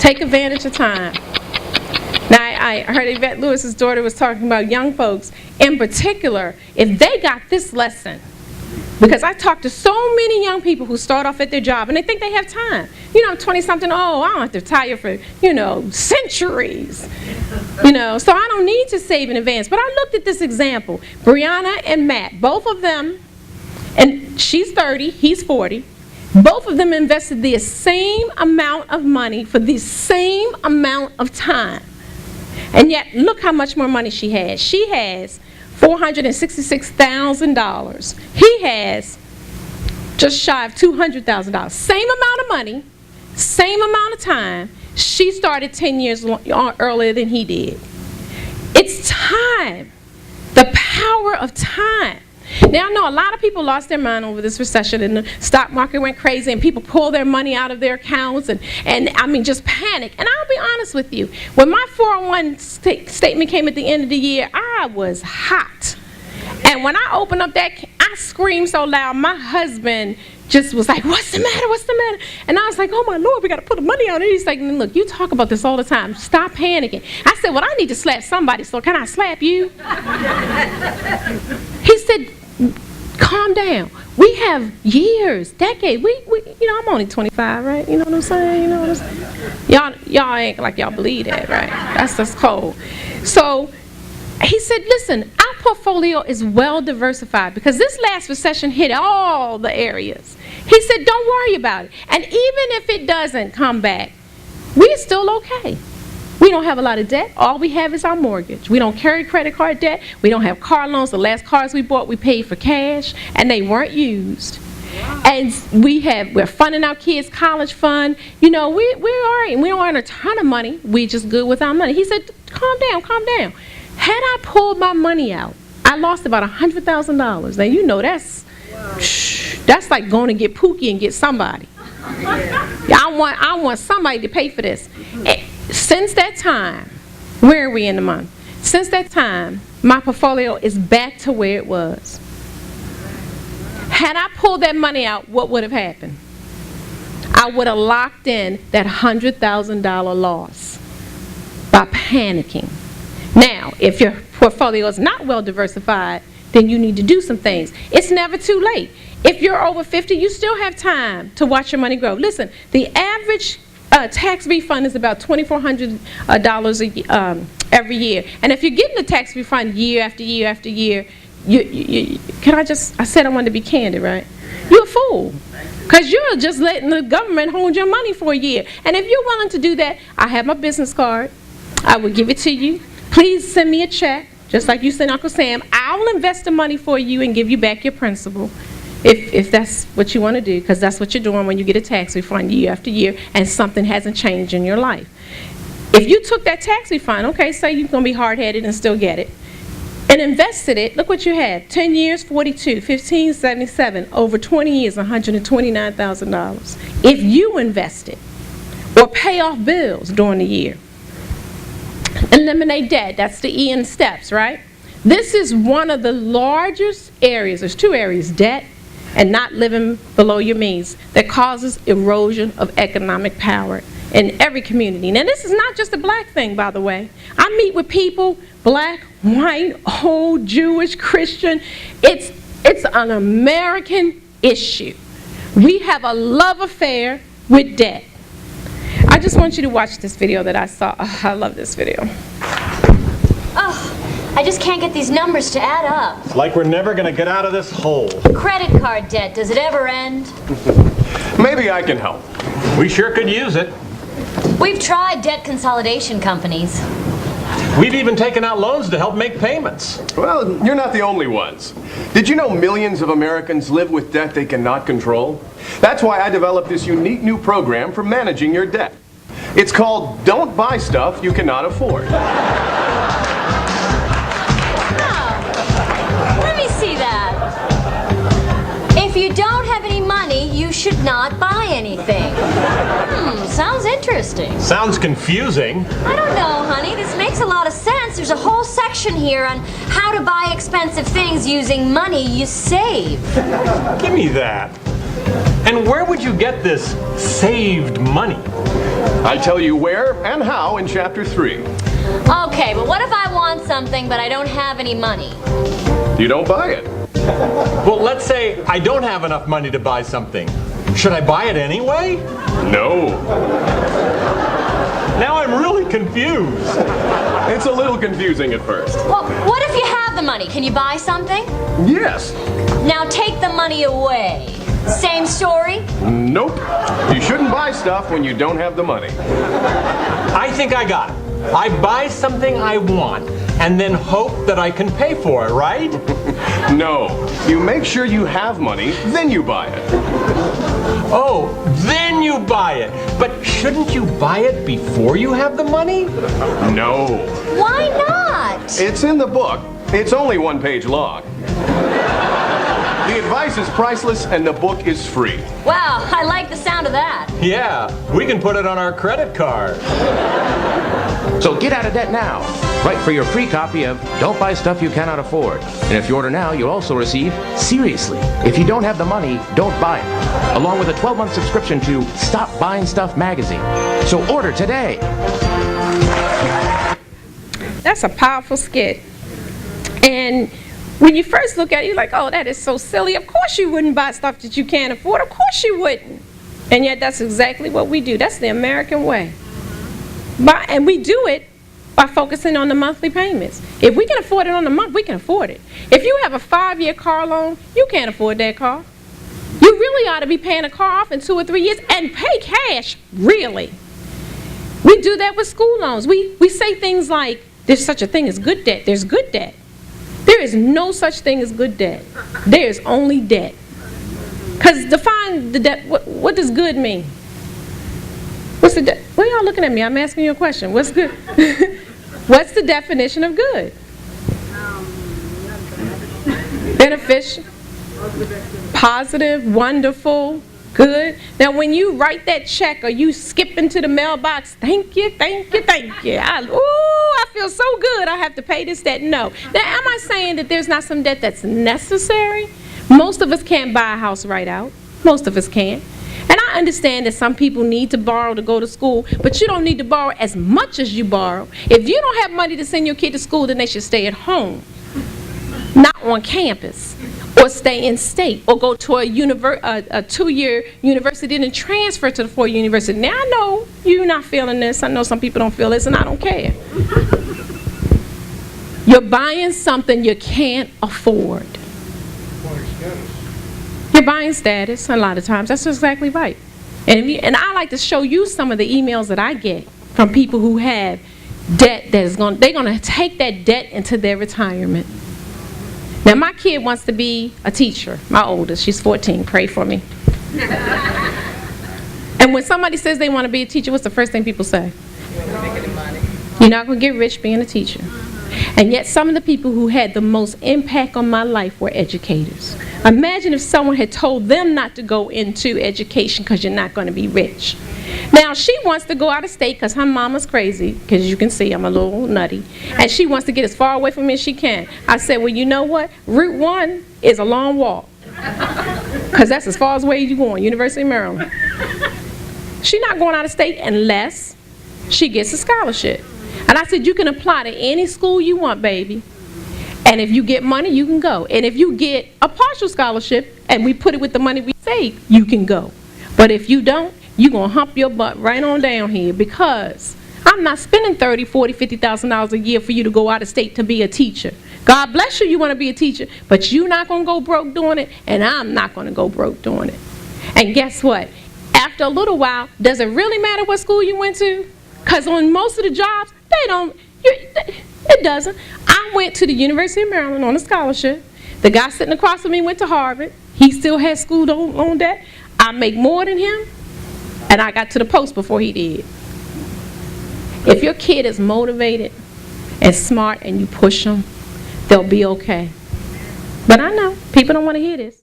Take advantage of time. Now, I heard Yvette Lewis's daughter was talking about young folks. In particular, if they got this lesson, because I talk to so many young people who start off at their job and they think they have time. You know, I'm 20-something, oh, I don't have to retire for, centuries. So I don't need to save in advance. But I looked at this example. Brianna and Matt, both of them, and she's 30, he's 40. Both of them invested the same amount of money for the same amount of time. And yet, look how much more money she has. She has $466,000. He has just shy of $200,000. Same amount of money, same amount of time. She started 10 years earlier than he did. It's time. The power of time. Now, I know a lot of people lost their mind over this recession, and the stock market went crazy, and people pulled their money out of their accounts, and just panic. And I'll be honest with you, when my 401 statement came at the end of the year, I was hot. And when I opened up that, I screamed so loud, my husband just was like, what's the matter, what's the matter? And I was like, oh my Lord, we got to put the money on it. He's like, look, you talk about this all the time. Stop panicking. I said, well, I need to slap somebody, so can I slap you? He said, calm down. We have years, decades. I'm only 25, right? You know what I'm saying? Y'all ain't like y'all believe that, right? That's cold. So he said, listen, our portfolio is well diversified because this last recession hit all the areas. He said, don't worry about it. And even if it doesn't come back, we're still okay. We don't have a lot of debt. All we have is our mortgage. We don't carry credit card debt. We don't have car loans. The last cars we bought, we paid for cash, and they weren't used. And we're funding our kids' college fund. We're all right. We don't earn a ton of money. We're just good with our money. He said, calm down, calm down. Had I pulled my money out, I lost about $100,000. Now, that's like going to get Pookie and get somebody. I want somebody to pay for this. Since that time, where are we in the month? Since that time, my portfolio is back to where it was. Had I pulled that money out, what would have happened? I would have locked in that $100,000 loss by panicking. Now, if your portfolio is not well diversified, then you need to do some things. It's never too late. If you're over 50, you still have time to watch your money grow. Listen, the average tax refund is about $2,400 every year. And if you're getting a tax refund year after year after year, I said I wanted to be candid, right? You're a fool. Because you're just letting the government hold your money for a year. And if you're willing to do that, I have my business card. I will give it to you. Please send me a check, just like you sent Uncle Sam. I'll invest the money for you and give you back your principal. If that's what you want to do, because that's what you're doing when you get a tax refund year after year and something hasn't changed in your life. If you took that tax refund, okay, say you're going to be hard-headed and still get it, and invested it, look what you had. 10 years, 42, 15, 77, over 20 years, $129,000. If you invest it or pay off bills during the year, eliminate debt, that's the E in steps, right? This is one of the largest areas, there's two areas, debt and not living below your means, that causes erosion of economic power in every community. Now, this is not just a black thing, by the way. I meet with people, black, white, old, Jewish, Christian. It's an American issue. We have a love affair with debt. I just want you to watch this video that I saw. Oh, I love this video. Oh, I just can't get these numbers to add up. It's like we're never going to get out of this hole. Credit card debt, does it ever end? Maybe I can help. We sure could use it. We've tried debt consolidation companies. We've even taken out loans to help make payments. Well, you're not the only ones. Did you know millions of Americans live with debt they cannot control? That's why I developed this unique new program for managing your debt. It's called Don't Buy Stuff You Cannot Afford. Let me see that. If you don't have any money, you should not buy anything. Sounds interesting. Sounds confusing. I don't know, honey. This makes a lot of sense. There's a whole section here on how to buy expensive things using money you save. Give me that. And where would you get this saved money? I tell you where and how in Chapter 3. Okay, but what if I want something but I don't have any money? You don't buy it. Well, let's say I don't have enough money to buy something. Should I buy it anyway? No. Now I'm really confused. It's a little confusing at first. Well, what if you have the money? Can you buy something? Yes. Now take the money away. Same story? Nope. You shouldn't buy stuff when you don't have the money. I think I got it. I buy something I want and then hope that I can pay for it, right? No. You make sure you have money, then you buy it. Oh, then you buy it. But shouldn't you buy it before you have the money? No. Why not? It's in the book. It's only 1 page long. The advice is priceless and the book is free. Wow, I like the sound of that. Yeah, we can put it on our credit card. So get out of debt now. Write for your free copy of Don't Buy Stuff You Cannot Afford. And if you order now, you'll also receive Seriously, If You Don't Have the Money, Don't Buy It, along with a 12-month subscription to Stop Buying Stuff magazine. So order today. That's a powerful skit. And when you first look at it, you're like, oh, that is so silly. Of course you wouldn't buy stuff that you can't afford. Of course you wouldn't. And yet that's exactly what we do. That's the American way. And we do it by focusing on the monthly payments. If we can afford it on the month, we can afford it. If you have a 5-year car loan, you can't afford that car. You really ought to be paying a car off in 2 or 3 years and pay cash, really. We do that with school loans. We say things like, there's such a thing as good debt. There's good debt. There is no such thing as good debt. There is only debt. Because define the debt, what does good mean? What's the debt? Why are y'all looking at me? I'm asking you a question. What's good? What's the definition of good? Beneficial, positive, wonderful, good. Now when you write that check or you skip into the mailbox, thank you, thank you, thank you. I feel so good I have to pay this debt. No. Now am I saying that there's not some debt that's necessary? Most of us can't buy a house right out. Most of us can't. And I understand that some people need to borrow to go to school, but you don't need to borrow as much as you borrow. If you don't have money to send your kid to school, then they should stay at home, not on campus, or stay in state, or go to a 2-year university and then transfer to the 4-year university. Now I know you're not feeling this. I know some people don't feel this, and I don't care. You're buying something you can't afford. You're buying status a lot of times. That's exactly right. And I like to show you some of the emails that I get from people who have debt that is they're going to take that debt into their retirement. Now my kid wants to be a teacher. My oldest, she's 14. Pray for me. And when somebody says they want to be a teacher, what's the first thing people say? You're not going to get rich being a teacher. And yet some of the people who had the most impact on my life were educators. Imagine if someone had told them not to go into education because you're not going to be rich. Now she wants to go out of state because her mama's crazy, because you can see I'm a little nutty, and she wants to get as far away from me as she can. I said, well, you know what? Route 1 is a long walk, because that's as far as away you're going, University of Maryland. She's not going out of state unless she gets a scholarship. And I said, you can apply to any school you want, baby. And if you get money, you can go. And if you get a partial scholarship, and we put it with the money we save, you can go. But if you don't, you're going to hump your butt right on down here, because I'm not spending $30,000, $40,000, $50,000 a year for you to go out of state to be a teacher. God bless you, you want to be a teacher, but you're not going to go broke doing it, and I'm not going to go broke doing it. And guess what? After a little while, does it really matter what school you went to? Because on most of the jobs, it doesn't. I went to the University of Maryland on a scholarship. The guy sitting across from me went to Harvard. He still has school on that. I make more than him, and I got to the post before he did. If your kid is motivated and smart and you push them, they'll be okay. But I know people don't want to hear this.